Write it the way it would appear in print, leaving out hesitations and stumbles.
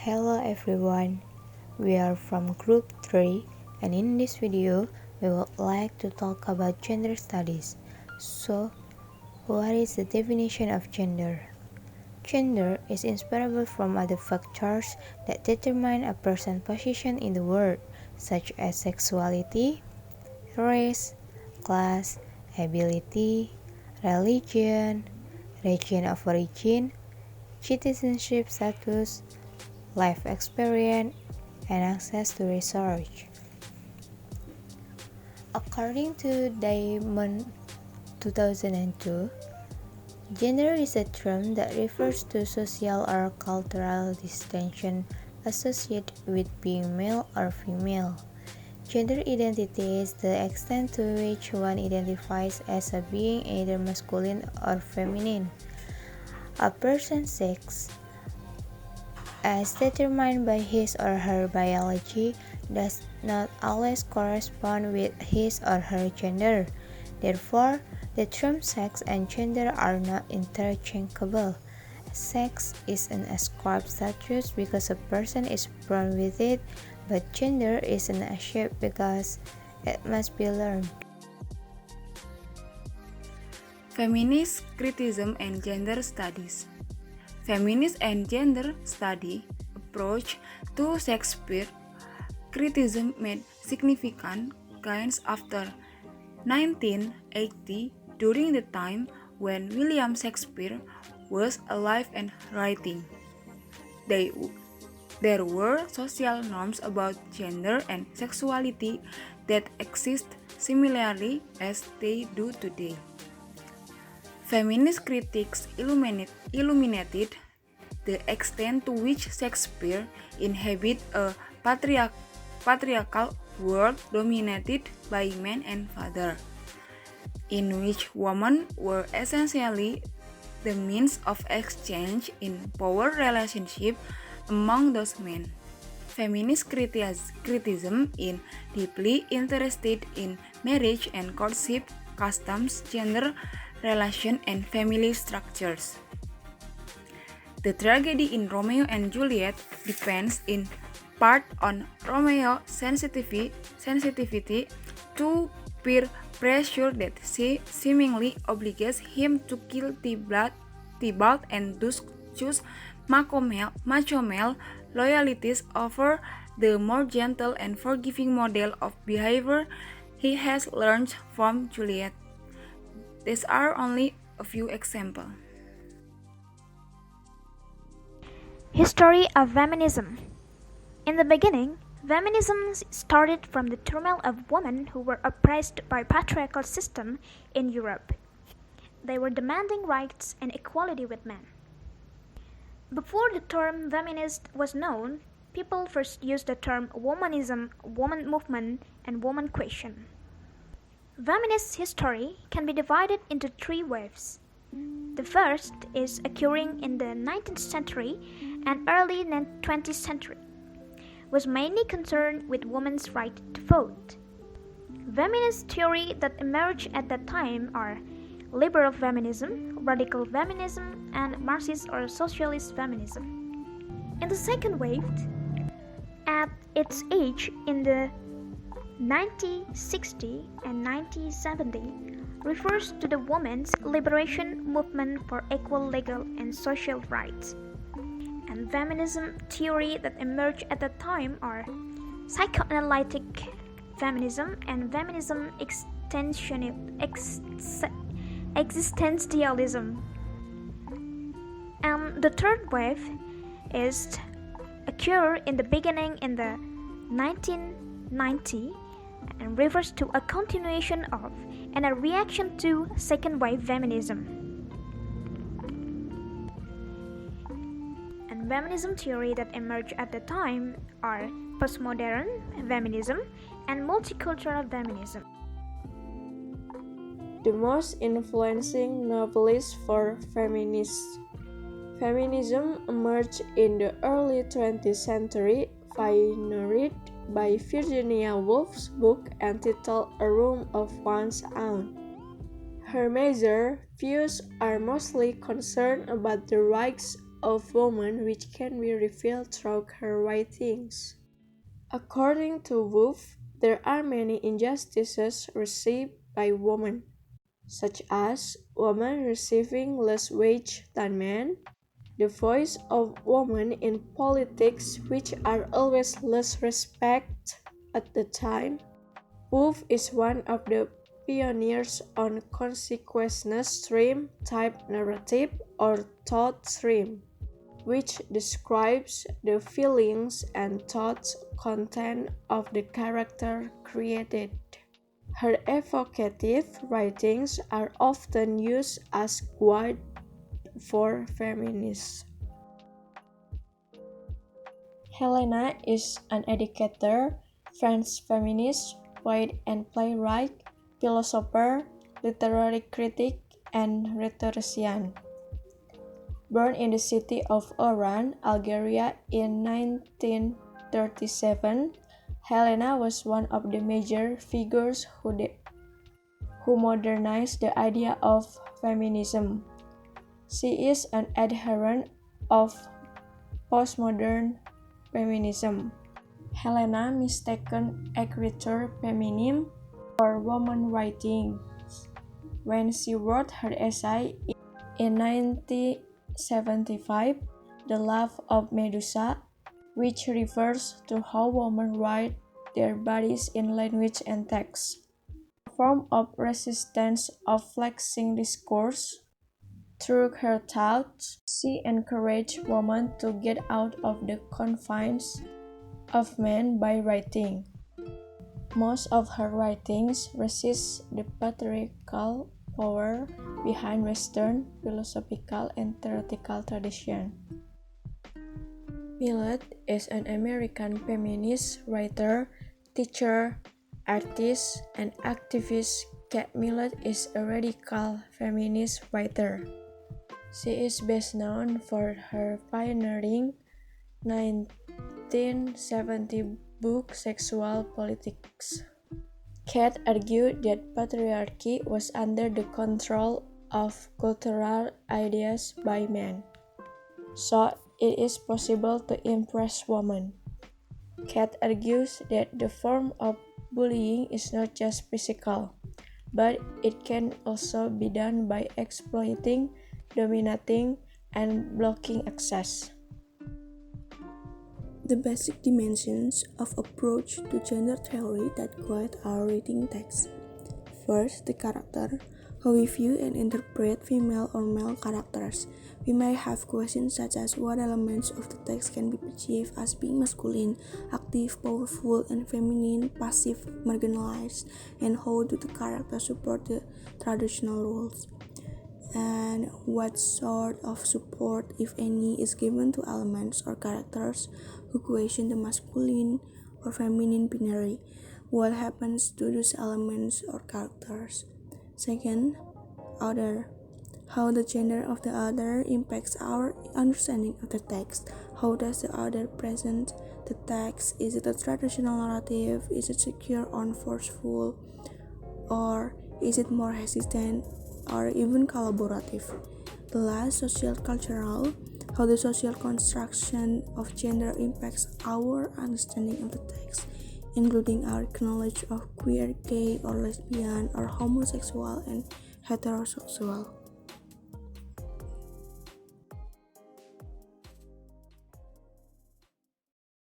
Hello everyone, we are from group 3 and in this video we would like to talk about gender studies. So, what is the definition of gender? Gender is inseparable from other factors that determine a person's position in the world, such as sexuality, race, class, ability, religion, region of origin, citizenship status, life experience, and access to research. According to Diamond 2002, gender is a term that refers to social or cultural distinction associated with being male or female. Gender identity is the extent to which one identifies as a being either masculine or feminine. A person's sex, as determined by his or her biology, does not always correspond with his or her gender. Therefore, the terms sex and gender are not interchangeable. Sex is an ascribed status because a person is born with it, but gender is an achieved because it must be learned. Feminist criticism and gender studies. Feminist and gender study approach to Shakespeare criticism made significant gains after 1980, during the time when William Shakespeare was alive and writing. There were social norms about gender and sexuality that exist similarly as they do today. Feminist critics illuminated the extent to which Shakespeare inhabited a patriarchal world dominated by men and father, in which women were essentially the means of exchange in power relationship among those men. Feminist criticism is deeply interested in marriage and courtship customs, gender relation, and family structures. The tragedy in Romeo and Juliet depends in part on Romeo's sensitivity to peer pressure that seemingly obligates him to kill Tybalt and thus choose macho male loyalties over the more gentle and forgiving model of behavior he has learned from Juliet. These are only a few examples. History of feminism. In the beginning, feminism started from the turmoil of women who were oppressed by patriarchal system in Europe. They were demanding rights and equality with men. Before the term feminist was known, people first used the term womanism, woman movement, and woman question. Feminist history can be divided into three waves. The first is occurring in the 19th century and early 20th century, was mainly concerned with women's right to vote. Feminist theory that emerged at that time are liberal feminism, radical feminism, and Marxist or socialist feminism. In the second wave, at its age in the 1960 and 1970, refers to the women's liberation movement for equal legal and social rights. And feminism theory that emerged at that time are psychoanalytic feminism and feminism existentialism. And the third wave is occur in the beginning in the 1990 and refers to a continuation of and a reaction to second wave feminism. And feminism theory that emerged at the time are postmodern feminism and multicultural feminism. The most influencing novelist for feminism emerged in the early 20th century, pioneered by Virginia Woolf's book entitled A Room of One's Own. Her major views are mostly concerned about the rights of woman which can be revealed through her writings. According to Woolf, there are many injustices received by women, such as women receiving less wage than men, the voice of women in politics which are always less respected at the time. Woolf is one of the pioneers on consequence stream type narrative or thought stream, which describes the feelings and thoughts content of the character created. Her evocative writings are often used as guide for feminists. Helena is an educator, French feminist, poet and playwright, philosopher, literary critic, and rhetorician. Born in the city of Oran, Algeria in 1937, Helena was one of the major figures who modernized the idea of feminism. She is an adherent of postmodern feminism. Helena mistaken écriture féminine for woman writing when she wrote her essay in 1975, The Love of Medusa, which refers to how women write their bodies in language and text. A form of resistance of flexing discourse. Through her thoughts, she encouraged women to get out of the confines of men by writing. Most of her writings resist the patriarchal power behind Western philosophical and theoretical tradition. Millett is an American feminist writer, teacher, artist, and activist. Kate Millett is a radical feminist writer. She is best known for her pioneering 1970 book Sexual Politics. Kate argued that patriarchy was under the control of cultural ideas by men, so it is possible to impress women. Kate argues that the form of bullying is not just physical, but it can also be done by exploiting, dominating, and blocking access. The basic dimensions of approach to gender theory that guide our reading text. First, the character, how we view and interpret female or male characters. We may have questions such as what elements of the text can be perceived as being masculine, active, powerful, and feminine, passive, marginalized, and how do the characters support the traditional roles. And what sort of support, if any, is given to elements or characters who question the masculine or feminine binary. What happens to those elements or characters? Second, other. How the gender of the other impacts our understanding of the text. How does the other present the text? Is it a traditional narrative? Is it secure or forceful? Or is it more hesitant or even collaborative? The last, social cultural, how the social construction of gender impacts our understanding of the text, including our knowledge of queer, gay, or lesbian, or homosexual and heterosexual.